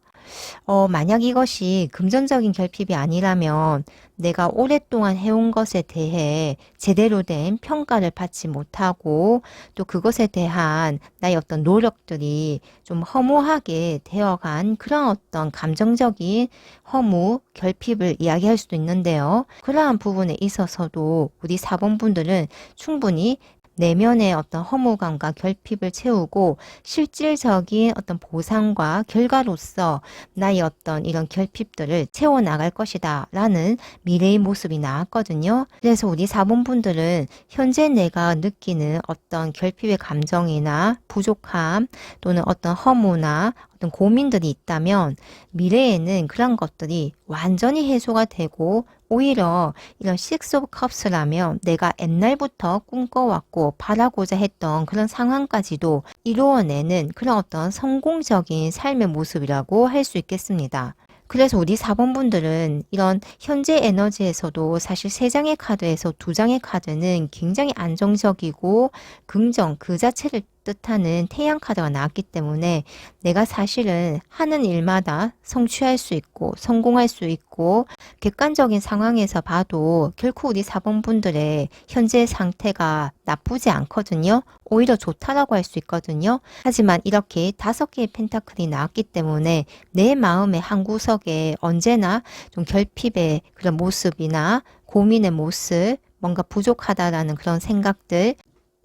만약 이것이 금전적인 결핍이 아니라면 내가 오랫동안 해온 것에 대해 제대로 된 평가를 받지 못하고 또 그것에 대한 나의 어떤 노력들이 좀 허무하게 되어간 그런 어떤 감정적인 허무, 결핍을 이야기할 수도 있는데요. 그러한 부분에 있어서도 우리 4번 분들은 충분히 내면의 어떤 허무감과 결핍을 채우고 실질적인 어떤 보상과 결과로서 나의 어떤 이런 결핍들을 채워나갈 것이다 라는 미래의 모습이 나왔거든요. 그래서 우리 사본분들은 현재 내가 느끼는 어떤 결핍의 감정이나 부족함 또는 어떤 허무나 어떤 고민들이 있다면 미래에는 그런 것들이 완전히 해소가 되고 오히려 이런 Six of Cups라면 내가 옛날부터 꿈꿔왔고 바라고자 했던 그런 상황까지도 이루어내는 그런 어떤 성공적인 삶의 모습이라고 할 수 있겠습니다. 그래서 우리 4번분들은 이런 현재 에너지에서도 사실 3장의 카드에서 2장의 카드는 굉장히 안정적이고 긍정 그 자체를 뜻하는 태양 카드가 나왔기 때문에 내가 사실은 하는 일마다 성취할 수 있고 성공할 수 있고 객관적인 상황에서 봐도 결코 우리 4번분들의 현재 상태가 나쁘지 않거든요. 오히려 좋다라고 할 수 있거든요. 하지만 이렇게 5개의 펜타클이 나왔기 때문에 내 마음의 한 구석에 언제나 좀 결핍의 그런 모습이나 고민의 모습, 뭔가 부족하다라는 그런 생각들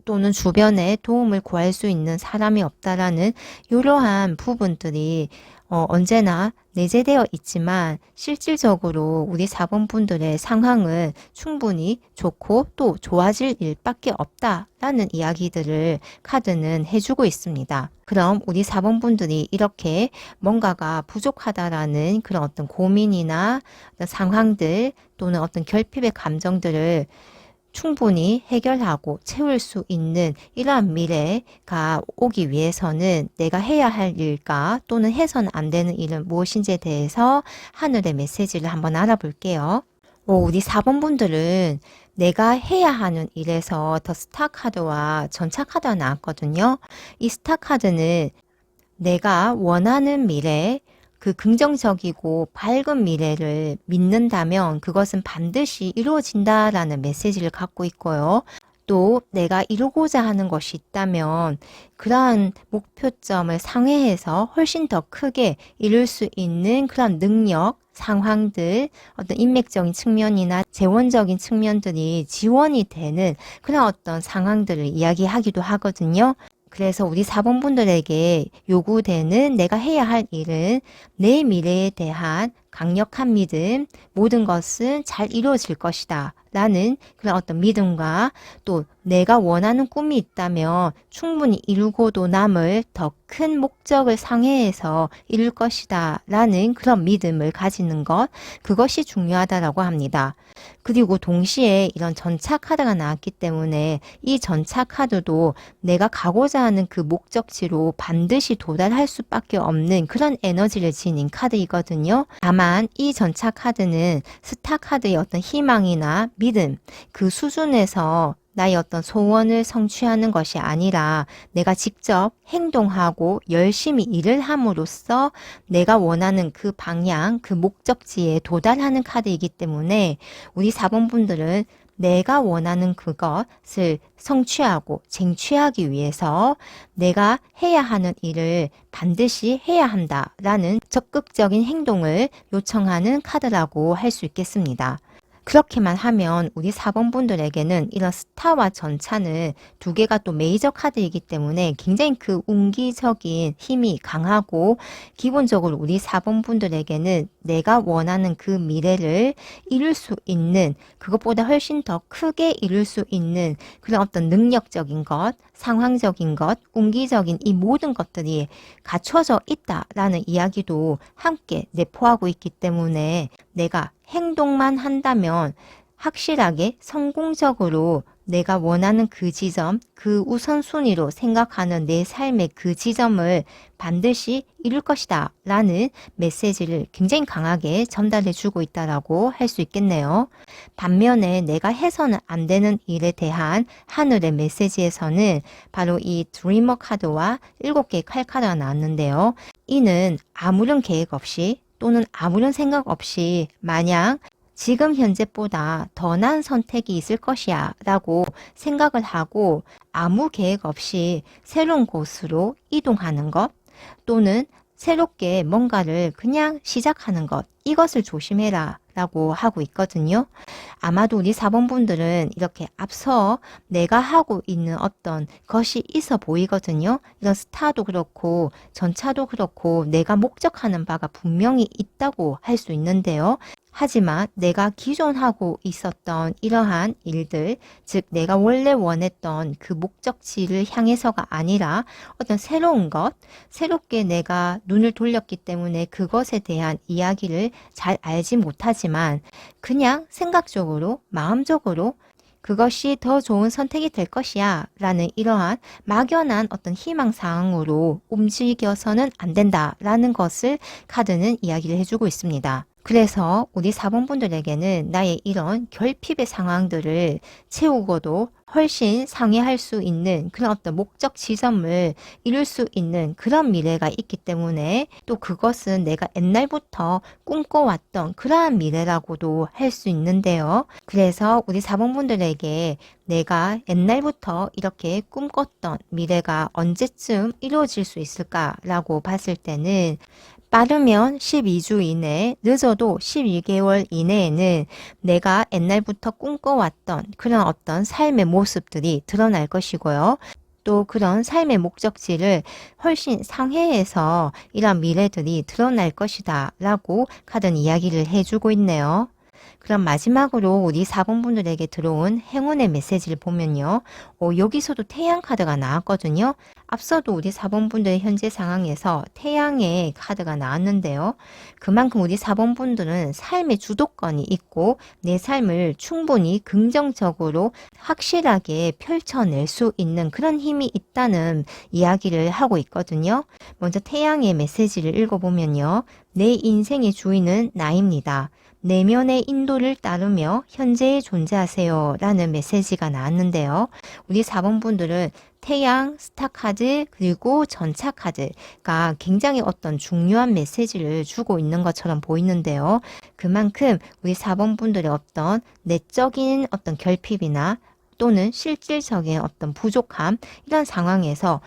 또는 주변에 도움을 구할 수 있는 사람이 없다라는 이러한 부분들이 언제나 내재되어 있지만 실질적으로 우리 4번분들의 상황은 충분히 좋고 또 좋아질 일밖에 없다라는 이야기들을 카드는 해주고 있습니다. 그럼 우리 4번분들이 이렇게 뭔가가 부족하다라는 그런 어떤 고민이나 어떤 상황들 또는 어떤 결핍의 감정들을 충분히 해결하고 채울 수 있는 이러한 미래가 오기 위해서는 내가 해야 할 일과 또는 해서는 안 되는 일은 무엇인지에 대해서 하늘의 메시지를 한번 알아볼게요. 우리 4번분들은 내가 해야 하는 일에서 더 스타 카드와 전차 카드가 나왔거든요. 이 스타 카드는 내가 원하는 미래, 그 긍정적이고 밝은 미래를 믿는다면 그것은 반드시 이루어진다라는 메시지를 갖고 있고요. 또 내가 이루고자 하는 것이 있다면 그러한 목표점을 상회해서 훨씬 더 크게 이룰 수 있는 그런 능력, 상황들, 어떤 인맥적인 측면이나 재원적인 측면들이 지원이 되는 그런 어떤 상황들을 이야기하기도 하거든요. 그래서 우리 4번분들에게 요구되는 내가 해야 할 일은 내 미래에 대한 강력한 믿음, 모든 것은 잘 이루어질 것이다 라는 그런 어떤 믿음과 또 내가 원하는 꿈이 있다면 충분히 이루고도 남을 더 큰 목적을 상회해서 이룰 것이다 라는 그런 믿음을 가지는 것, 그것이 중요하다라고 합니다. 그리고 동시에 이런 전차 카드가 나왔기 때문에 이 전차 카드도 내가 가고자 하는 그 목적지로 반드시 도달할 수밖에 없는 그런 에너지를 지닌 카드이거든요. 다만 이 전차 카드는 스타 카드의 어떤 희망이나 믿음, 그 수준에서 나의 어떤 소원을 성취하는 것이 아니라 내가 직접 행동하고 열심히 일을 함으로써 내가 원하는 그 방향, 그 목적지에 도달하는 카드이기 때문에 우리 4번분들은 내가 원하는 그것을 성취하고 쟁취하기 위해서 내가 해야 하는 일을 반드시 해야 한다라는 적극적인 행동을 요청하는 카드라고 할 수 있겠습니다. 그렇게만 하면 우리 4번분들에게는 이런 스타와 전차는 2개가 또 메이저 카드이기 때문에 굉장히 그 운기적인 힘이 강하고 기본적으로 우리 4번분들에게는 내가 원하는 그 미래를 이룰 수 있는 그것보다 훨씬 더 크게 이룰 수 있는 그런 어떤 능력적인 것, 상황적인 것, 운기적인 이 모든 것들이 갖춰져 있다라는 이야기도 함께 내포하고 있기 때문에 내가 행동만 한다면 확실하게 성공적으로 내가 원하는 그 지점, 그 우선순위로 생각하는 내 삶의 그 지점을 반드시 이룰 것이다 라는 메시지를 굉장히 강하게 전달해 주고 있다라고 할 수 있겠네요. 반면에 내가 해서는 안 되는 일에 대한 하늘의 메시지에서는 바로 이 드리머 카드와 7개의 칼 카드가 나왔는데요. 이는 아무런 계획 없이 또는 아무런 생각 없이 마냥 지금 현재보다 더 나은 선택이 있을 것이야 라고 생각을 하고 아무 계획 없이 새로운 곳으로 이동하는 것 또는 새롭게 뭔가를 그냥 시작하는 것, 이것을 조심해라 라고 하고 있거든요. 아마도 우리 4번 분들은 이렇게 앞서 내가 하고 있는 어떤 것이 있어 보이거든요. 이런 스타도 그렇고 전차도 그렇고 내가 목적하는 바가 분명히 있다고 할 수 있는데요. 하지만 내가 기존 하고 있었던 이러한 일들, 즉 내가 원래 원했던 그 목적지를 향해서가 아니라 어떤 새로운 것, 새롭게 내가 눈을 돌렸기 때문에 그것에 대한 이야기를 잘 알지 못하지만 그냥 생각적으로, 마음적으로 그것이 더 좋은 선택이 될 것이야 라는 이러한 막연한 어떤 희망사항으로 움직여서는 안 된다 라는 것을 카드는 이야기를 해주고 있습니다. 그래서 우리 4번 분들에게는 나의 이런 결핍의 상황들을 채우고도 훨씬 상회할 수 있는 그런 어떤 목적 지점을 이룰 수 있는 그런 미래가 있기 때문에 또 그것은 내가 옛날부터 꿈꿔왔던 그러한 미래라고도 할 수 있는데요. 그래서 우리 4번 분들에게 내가 옛날부터 이렇게 꿈꿨던 미래가 언제쯤 이루어질 수 있을까라고 봤을 때는 빠르면 12주 이내, 늦어도 12개월 이내에는 내가 옛날부터 꿈꿔왔던 그런 어떤 삶의 모습들이 드러날 것이고요. 또 그런 삶의 목적지를 훨씬 상회해서 이런 미래들이 드러날 것이다 라고 카드는 이야기를 해주고 있네요. 그럼 마지막으로 우리 4번 분들에게 들어온 행운의 메시지를 보면요. 여기서도 태양 카드가 나왔거든요. 앞서도 우리 4번 분들의 현재 상황에서 태양의 카드가 나왔는데요. 그만큼 우리 4번 분들은 삶의 주도권이 있고 내 삶을 충분히 긍정적으로 확실하게 펼쳐낼 수 있는 그런 힘이 있다는 이야기를 하고 있거든요. 먼저 태양의 메시지를 읽어보면요. 내 인생의 주인은 나입니다. 내면의 인도를 따르며 현재에 존재하세요 라는 메시지가 나왔는데요. 우리 4번 분들은 태양, 스타카드, 그리고 전차카드가 굉장히 어떤 중요한 메시지를 주고 있는 것처럼 보이는데요. 그만큼 우리 4번 분들의 어떤 내적인 어떤 결핍이나 또는 실질적인 어떤 부족함 이런 상황에서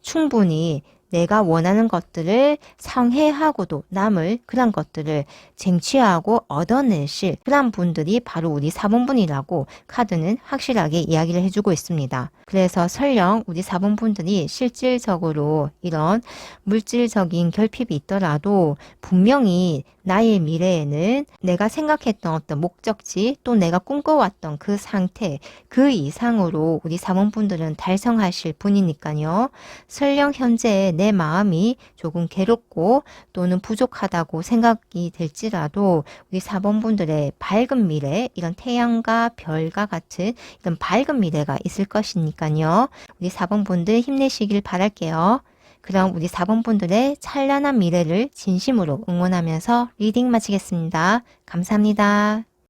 충분히 내가 원하는 것들을 상회하고도 남을 그런 것들을 쟁취하고 얻어내실 그런 분들이 바로 우리 4번분이라고 카드는 확실하게 이야기를 해주고 있습니다. 그래서 설령 우리 4번분들이 실질적으로 이런 물질적인 결핍이 있더라도 분명히 나의 미래에는 내가 생각했던 어떤 목적지 또 내가 꿈꿔왔던 그 상태 그 이상으로 우리 4번분들은 달성하실 분이니까요. 설령 현재 내 마음이 조금 괴롭고 또는 부족하다고 생각이 될지라도 우리 4번분들의 밝은 미래 이런 태양과 별과 같은 이런 밝은 미래가 있을 것이니까요. 우리 4번분들 힘내시길 바랄게요. 그럼 우리 4번분들의 찬란한 미래를 진심으로 응원하면서 리딩 마치겠습니다. 감사합니다.